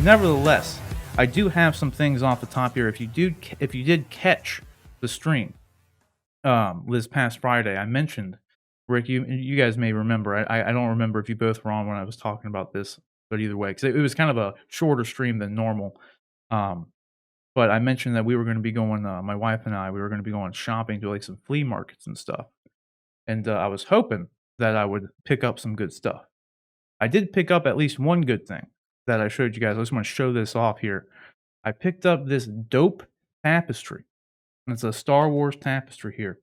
Nevertheless, I do have some things off the top here. If you did catch the stream this past Friday, I mentioned, Rick, you guys may remember. I don't remember if you both were on when I was talking about this, but either way, because it was kind of a shorter stream than normal. But I mentioned that we were going to be going, my wife and I, we were going to be going shopping to like some flea markets and stuff. And I was hoping that I would pick up some good stuff. I did pick up at least one good thing that I showed you guys. I just want to show this off here. I picked up this dope tapestry. It's a Star Wars tapestry here.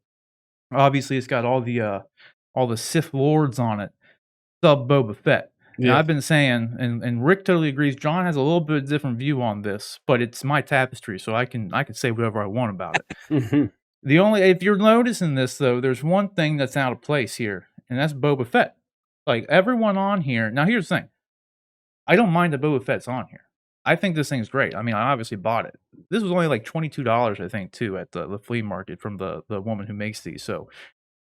Obviously, it's got all the Sith Lords on it. Sub Boba Fett. Yeah. Now, I've been saying, and Rick totally agrees. John has a little bit of different view on this, but it's my tapestry, so I can say whatever I want about it. If you're noticing this though, there's one thing that's out of place here, and that's Boba Fett. Like everyone on here. Now, here's the thing. I don't mind that Boba Fett's on here. I think this thing's great. I mean, I obviously bought it. This was only like $22, I think, too, at the flea market from the woman who makes these. So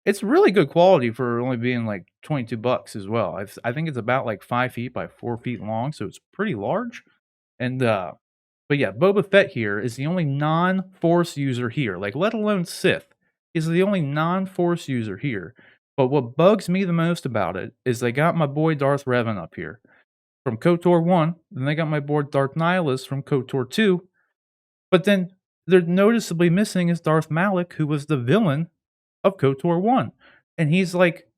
it's really good quality for only being like $22 as well. I think it's about like 5 feet by 4 feet long, so it's pretty large. And but yeah, Boba Fett here is the only non-Force user here. Like, let alone Sith, is the only non-Force user here. But what bugs me the most about it is they got my boy Darth Revan up here from KOTOR 1, then they got my boy Darth Nihilus from KOTOR 2, but then they're noticeably missing is Darth Malak, who was the villain of KOTOR 1, and he's like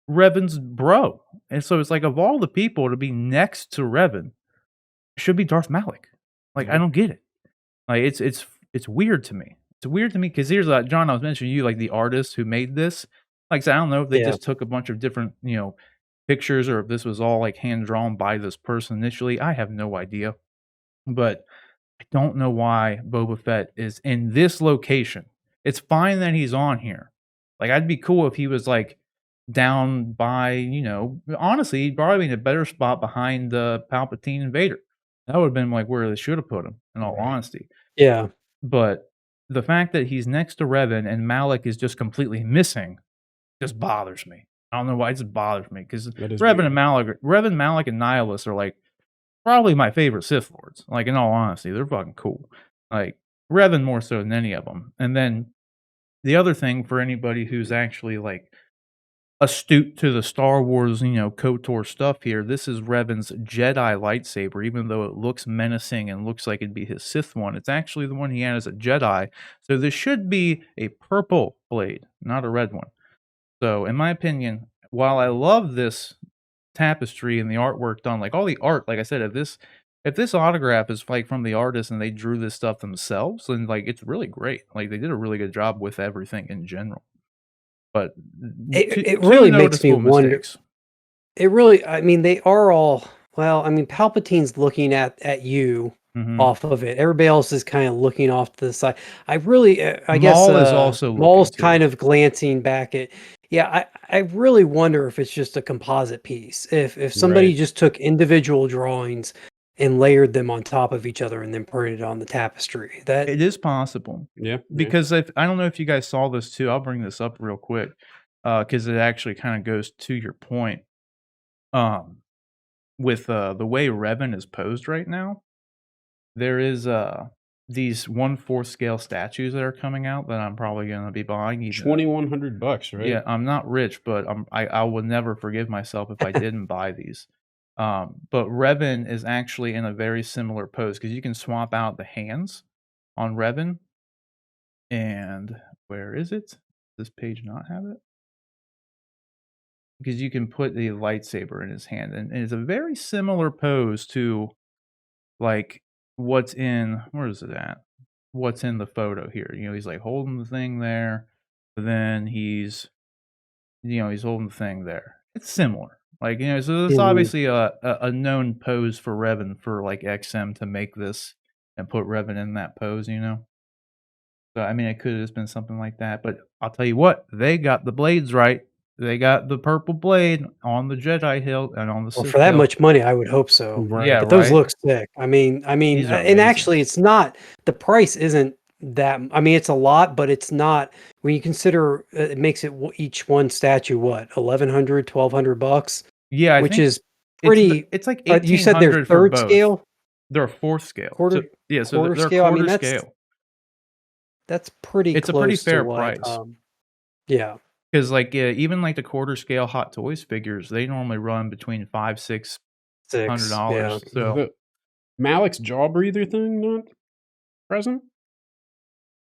Revan's bro, and so it's like, of all the people to be next to Revan, it should be Darth Malak. Like, I don't get it. Like, it's weird to me. It's weird to me because here's John, I was mentioning you, like the artist who made this. Like I said, I don't know if they just took a bunch of different, pictures, or if this was all like hand drawn by this person initially. I have no idea, but I don't know why Boba Fett is in this location. It's fine that he's on here. Like, I'd be cool if he was like down by, honestly, he'd probably be in a better spot behind Palpatine and Vader. That would have been like where they should have put him, in all honesty. Yeah. But the fact that he's next to Revan and Malak is just completely missing just bothers me. I don't know why, it just bothers me, because Revan, Malak, and Nihilus are like probably my favorite Sith Lords. Like, in all honesty, they're fucking cool. Like, Revan more so than any of them. And then the other thing for anybody who's actually like astute to the Star Wars, KOTOR stuff here, this is Revan's Jedi lightsaber. Even though it looks menacing and looks like it'd be his Sith one, it's actually the one he had as a Jedi. So this should be a purple blade, not a red one. So, in my opinion, while I love this tapestry and the artwork done, like all the art, like I said, if this autograph is like from the artist and they drew this stuff themselves, then like it's really great. Like, they did a really good job with everything in general. But it really makes me wonder. It really, I mean, they are all, well, I mean, Palpatine's looking at you. Off of it. Everybody else is kind of looking off to the side. I really, I guess, Maul is also Maul's kind of glancing back at. Yeah, I really wonder if it's just a composite piece. If somebody just took individual drawings and layered them on top of each other and then printed it on the tapestry. That it is possible. Yeah. Because I don't know if you guys saw this too. I'll bring this up real quick because it actually kind of goes to your point. With the way Revan is posed right now. There is these 1/4 scale statues that are coming out that I'm probably going to be buying. $2,100, right? Yeah, I'm not rich, but I will never forgive myself if I didn't buy these. But Revan is actually in a very similar pose because you can swap out the hands on Revan. And where is it? Does this page not have it? Because you can put the lightsaber in his hand, and it's a very similar pose to like what's in, where is it at? What's in the photo here? He's like holding the thing there, but then he's holding the thing there. It's similar. Like, so it's obviously a known pose for Revan for like XM to make this and put Revan in that pose, So, I mean, it could have just been something like that, but I'll tell you what, they got the blades right. They got the purple blade on the Jedi hilt and on the Sith for that hilt. much money, I would hope so. Right. Yeah, but those look sick. I mean, and actually, it's not. The price isn't that. I mean, it's a lot, but it's not. When you consider, it makes it each one statue what $1,100, $1,200. Yeah, which is pretty. It's like you said they're third scale. They're a fourth scale. Quarter So they're scale. I mean, quarter scale. That's pretty It's a pretty close to fair what, price. yeah. Because like even like the quarter scale Hot Toys figures, they normally run between $500-$600. Yeah. So The Malik's jaw breather thing not present?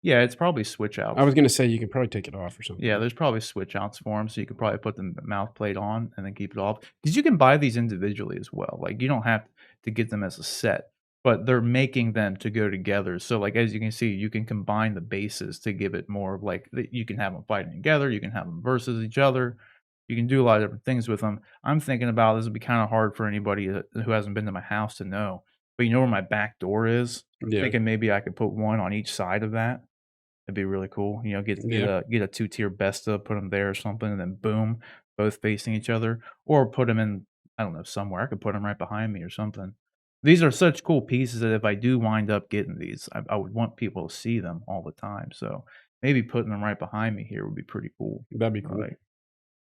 yeah, it's probably switch outs. I was gonna say you can probably take it off or something. Yeah, there's probably switch outs for them, so you could probably put the mouth plate on and then keep it off. Because you can buy these individually as well. Like you don't have to get them as a set, but they're making them to go together. So like as you can see, you can combine the bases to give it more of like you can have them fighting together, you can have them versus each other. You can do a lot of different things with them. I'm thinking about this would be kind of hard for anybody who hasn't been to my house to know. But you know where my back door is? Yeah. Thinking maybe I could put one on each side of that. That'd be really cool. You know, get a 2-tier Besta, put them there or something, and then boom, both facing each other. Or put them in, I don't know, somewhere. I could put them right behind me or something. These are such cool pieces that if I do wind up getting these, I would want people to see them all the time. So maybe putting them right behind me here would be pretty cool. That'd be cool.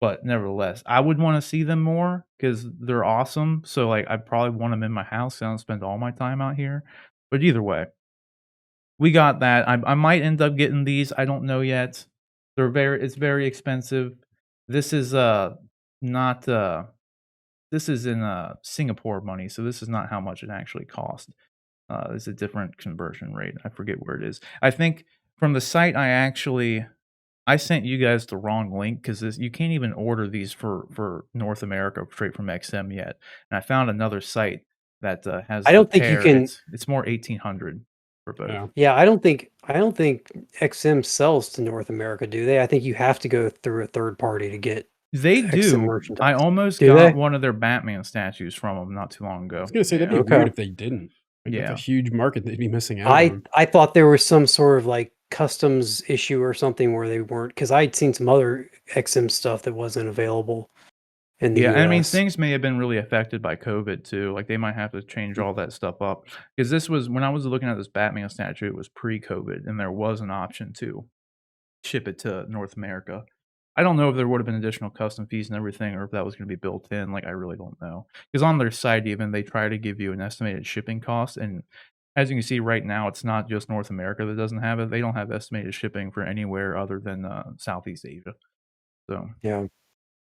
But nevertheless, I would want to see them more because they're awesome. So like, I probably want them in my house. So I don't spend all my time out here. But either way, we got that. I might end up getting these. I don't know yet. It's very expensive. This is not this is in Singapore money, so this is not how much it actually cost. It's a different conversion rate. I forget where it is. I think from the site I sent you guys the wrong link because you can't even order these for North America straight from XM yet. And I found another site that has. I don't think you can. It's more 1800 for both. Yeah, I don't think XM sells to North America, do they? I think you have to go through a third party to get. They do. Merchandise. I almost got one of their Batman statues from them not too long ago. I was gonna say that'd be weird if they didn't. Like, that's a huge market they'd be missing out on. I thought there was some sort of like customs issue or something where they weren't, because I'd seen some other XM stuff that wasn't available in the US. I mean, things may have been really affected by COVID too. Like they might have to change all that stuff up because this was when I was looking at this Batman statue. It was pre-COVID, and there was an option to ship it to North America. I don't know if there would have been additional custom fees and everything, or if that was going to be built in. Like I really don't know because on their site, even they try to give you an estimated shipping cost, and as you can see right now, it's not just North America that doesn't have it. They don't have estimated shipping for anywhere other than Southeast Asia. So yeah.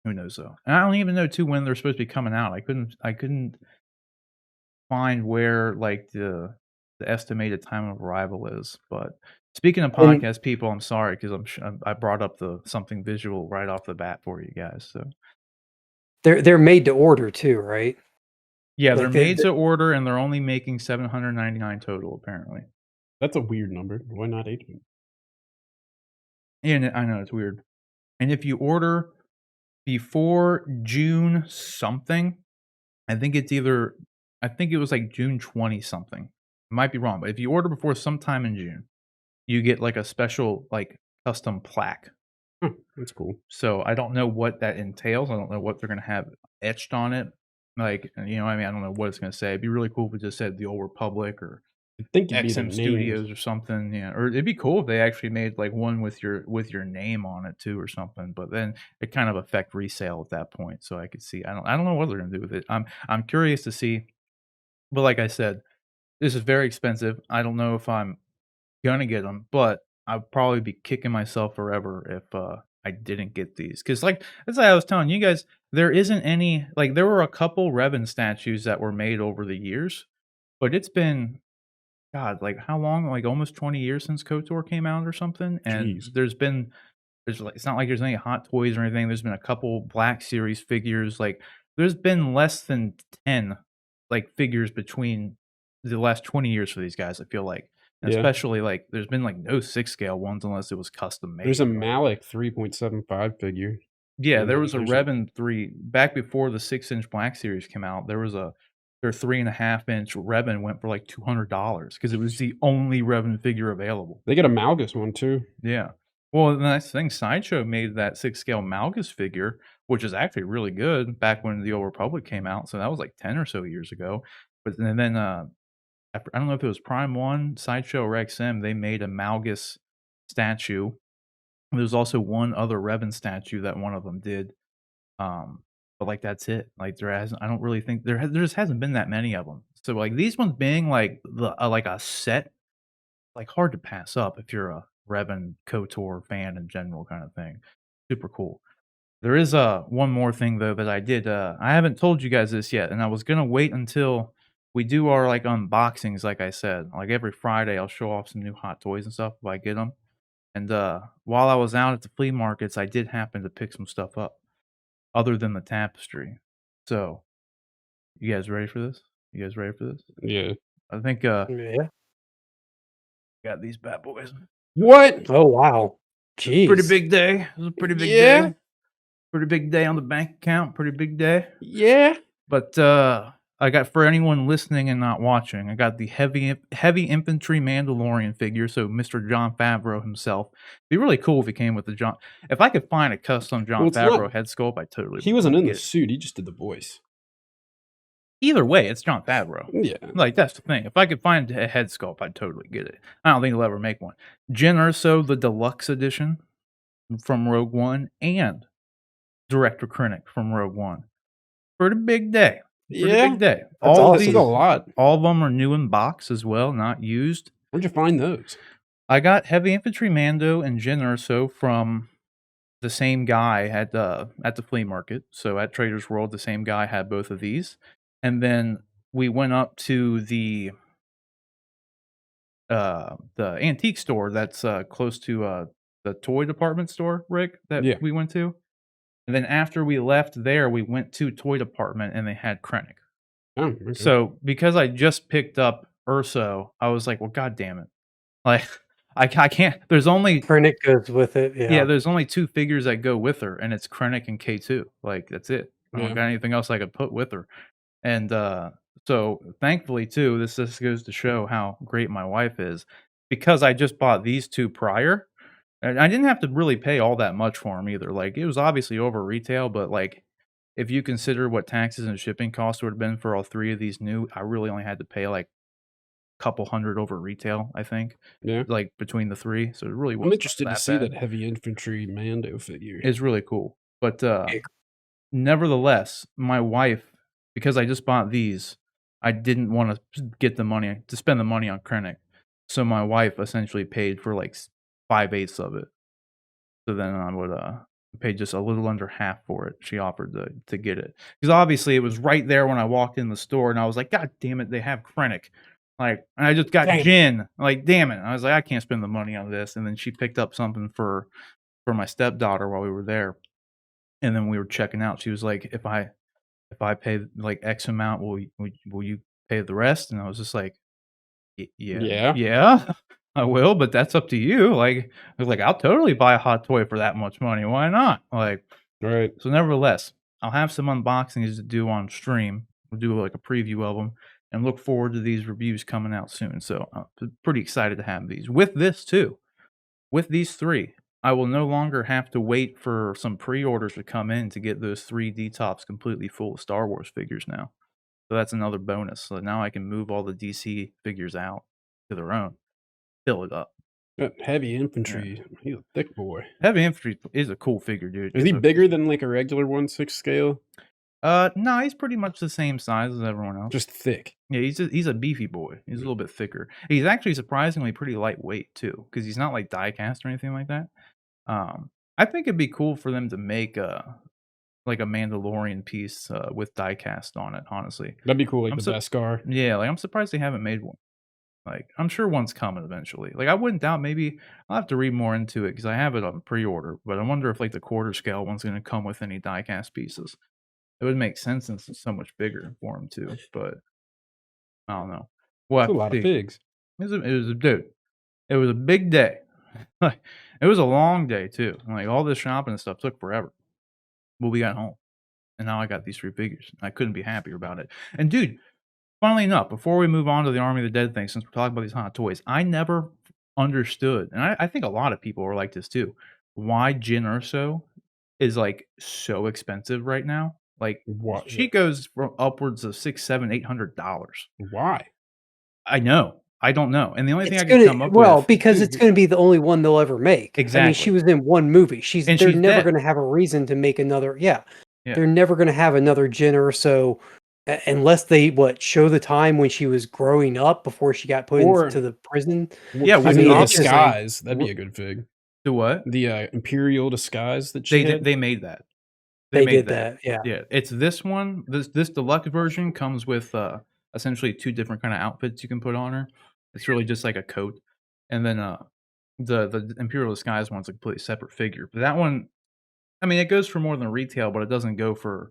Who knows though? And I don't even know too when they're supposed to be coming out. I couldn't find where like the estimated time of arrival is. But speaking of podcast people, I'm sorry because I brought up the something visual right off the bat for you guys. So they're made to order too, right? Yeah, they're made to order, and they're only making 799 total apparently. That's a weird number. Why not 800? Yeah, I know it's weird. And if you order before June something, I think it was like June 20 something. I might be wrong, but if you order before sometime in June, you get like a special like custom plaque. That's cool. So I don't know what that entails. I don't know what they're gonna have etched on it. Like, you know, I mean, I don't know what it's gonna say. It'd be really cool if it just said the Old Republic or I think it'd be XM Studios or something. Yeah, or it'd be cool if they actually made like one with your name on it too or something. But then it kind of affect resale at that point. So I could see. I don't know what they're gonna do with it. I'm curious to see. But like I said, this is very expensive. I don't know if I'm gonna get them, but I'll probably be kicking myself forever if I didn't get these. Because like as I was telling you guys, there isn't any like there were a couple Revan statues that were made over the years, but it's been God, like how long? Like almost 20 years since KOTOR came out or something. And there's like it's not like there's any Hot Toys or anything. There's been a couple Black Series figures. Like there's been less than 10 like figures between the last 20 years for these guys, I feel like. And especially like there's been like no 6-scale ones unless it was custom made. There's a Malik 3.75 figure. Yeah, there was a Revan 3 back before the 6-inch Black Series came out. Their 3.5-inch Revan went for like $200 because it was the only Revan figure available. They got a Malgus one too. Yeah. Well, the nice thing, Sideshow made that 6-scale Malgus figure, which is actually really good back when the Old Republic came out. So that was like 10 or so years ago. But then I don't know if it was Prime 1, Sideshow, or XM, they made a Malgus statue. There's also one other Revan statue that one of them did. But like that's it. Like I don't really think there just hasn't been that many of them. So like these ones being like like a set, like hard to pass up if you're a Revan KOTOR fan in general kind of thing. Super cool. There is one more thing though that I did. I haven't told you guys this yet, and I was gonna wait until we do our like unboxings. Like I said, like every Friday, I'll show off some new hot toys and stuff if I get them. And while I was out at the flea markets, I did happen to pick some stuff up, other than the Tapestry. So, you guys ready for this? You guys ready for this? Yeah. I think Yeah. got these bad boys. What? Oh wow. Jeez. Pretty big day. It was a pretty big day. Pretty big day on the bank account. Pretty big day. Yeah. But I got, for anyone listening and not watching, I got the heavy infantry Mandalorian figure. So Mr. Jon Favreau himself. It'd be really cool if he came with the John. If I could find a custom Jon Favreau head sculpt, I totally. He wasn't in the suit. He just did the voice. Either way, it's Jon Favreau. Yeah. Like, that's the thing. If I could find a head sculpt, I'd totally get it. I don't think he'll ever make one. Jyn Erso, the deluxe edition from Rogue One, and Director Krennic from Rogue One. Pretty big day. Pretty big day. That's all awesome. These, a lot. All of them are new in box as well, not used. Where'd you find those? I got Heavy Infantry Mando and Jyn Erso from the same guy at the flea market. So at Trader's World, the same guy had both of these. And then we went up to the antique store that's close to the toy department store, Rick, that we went to. And then after we left there, we went to toy department and they had Krennic. Oh, okay. So because I just picked up Urso, I was like, well, God damn it. Like, I can't. There's only Krennic goes with it. Yeah, there's only 2 figures that go with her, and it's Krennic and K2. Like, that's it. I don't got anything else I could put with her. And so thankfully too, this goes to show how great my wife is, because I just bought these 2 prior. And I didn't have to really pay all that much for them either. Like, it was obviously over retail, but like, if you consider what taxes and shipping costs would have been for all 3 of these new, I really only had to pay like a couple hundred over retail, I think. Yeah. Like between the 3. So it really wasn't. I'm interested to see bad. that Heavy Infantry Mando figure. It's really cool. But nevertheless, my wife, because I just bought these, I didn't want to get the money to spend the money on Krennic. So my wife essentially paid for like 5/8 of it. So then I would pay just a little under half for it. She offered to get it, because obviously it was right there when I walked in the store, and I was like, God damn it, they have Krennic. Like, and I just got Jyn. Like, damn it. I was like, I can't spend the money on this. And then she picked up something for my stepdaughter while we were there. And then we were checking out. She was like, if I pay like X amount, will you pay the rest? And I was just like, yeah, I will, but that's up to you. Like, I'll totally buy a hot toy for that much money. Why not? Like, right. So nevertheless, I'll have some unboxings to do on stream. We'll do like a preview of them, and look forward to these reviews coming out soon. So I'm pretty excited to have these. With this too, with these 3, I will no longer have to wait for some pre-orders to come in to get those 3 D-tops completely full of Star Wars figures now. So that's another bonus. So now I can move all the DC figures out to their own, fill it up. That Heavy Infantry, he's a thick boy. Heavy Infantry is a cool figure, dude. Is he bigger than like a regular 1/6 scale? No, he's pretty much the same size as everyone else. Just thick. Yeah, he's a beefy boy. He's a little bit thicker. He's actually surprisingly pretty lightweight too, because he's not like die cast or anything like that. I think it'd be cool for them to make like a Mandalorian piece with die cast on it. Honestly, that'd be cool. Like the Beskar. Yeah, like I'm surprised they haven't made one. Like, I'm sure one's coming eventually. Like, I wouldn't doubt, maybe I'll have to read more into it because I have it on pre-order. But I wonder if like the quarter scale one's going to come with any die cast pieces. It would make sense since it's so much bigger for them too. But I don't know. Well, a lot of pigs. It was a big day. It was a long day too. Like, all this shopping and stuff took forever. But we got home, and now I got these 3 figures. I couldn't be happier about it. And dude, funnily enough, before we move on to the Army of the Dead thing, since we're talking about these hot toys, I never understood, and I think a lot of people are like this too, why Jyn Erso is like so expensive right now. Like, what? She goes for upwards of $600, $700, $800. Why? I know. I don't know. And the only thing I can come up with... Well, because it's going to be the only one they'll ever make. Exactly. I mean, she was in one movie. They're never going to have a reason to make another... Yeah. They're never going to have another Jyn Erso unless they show the time when she was growing up before she got put into the prison. Yeah, I mean, disguise. That'd be a good fig. The what? The Imperial disguise that she had. They made that. They did that. Yeah. Yeah. It's this one. This deluxe version comes with essentially 2 different kind of outfits you can put on her. It's really just like a coat, and then the Imperial disguise one's a completely separate figure. But that one, I mean, it goes for more than retail, but it doesn't go for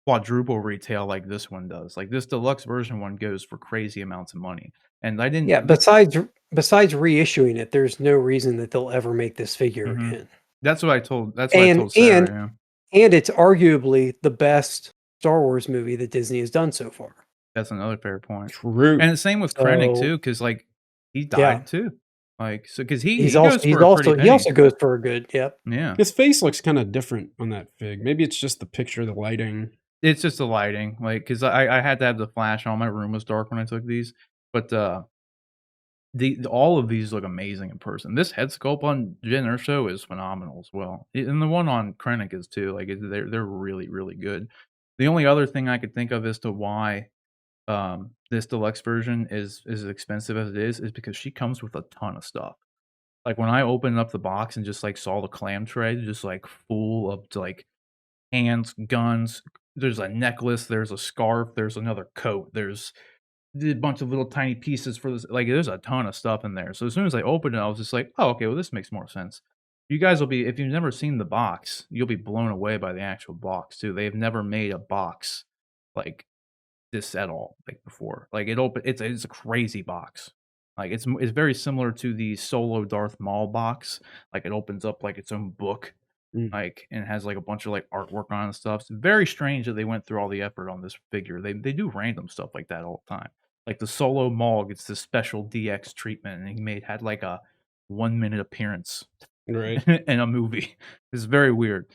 quadruple retail like this one does. Like this deluxe version one goes for crazy amounts of money. And I didn't. Yeah, besides reissuing it, there's no reason that they'll ever make this figure again. That's what I told. That's what I told Sarah. And it's arguably the best Star Wars movie that Disney has done so far. That's another fair point. True. And the same with Krennic too, because like he died too. Like so, because he also goes for a good. Yep. Yeah. His face looks kind of different on that fig. Maybe it's just the picture, the lighting. It's just the lighting, like because I had to have the flash on. My room was dark when I took these, but all of these look amazing in person. This head sculpt on Jyn Erso is phenomenal as well, and the one on Krennic is too. Like they're really really good. The only other thing I could think of as to why this deluxe version is as expensive as it is because she comes with a ton of stuff. Like when I opened up the box and just like saw the clam tray, just like full of like hands, guns. There's a necklace, there's a scarf, there's another coat, there's a bunch of little tiny pieces for this. Like there's a ton of stuff in there. So as soon as I opened it, I was just like, oh, okay, well, this makes more sense. You guys will be, if you've never seen the box, you'll be blown away by the actual box too. They've never made a box like this at all, like before. Like it's a crazy box. Like it's very similar to the Solo Darth Maul box. Like it opens up like its own book. Like and has like a bunch of like artwork on and stuff. It's very strange that they went through all the effort on this figure. They do random stuff like that all the time. Like the Solo Maul gets this special DX treatment, and he had like a 1-minute appearance in a movie. It's very weird.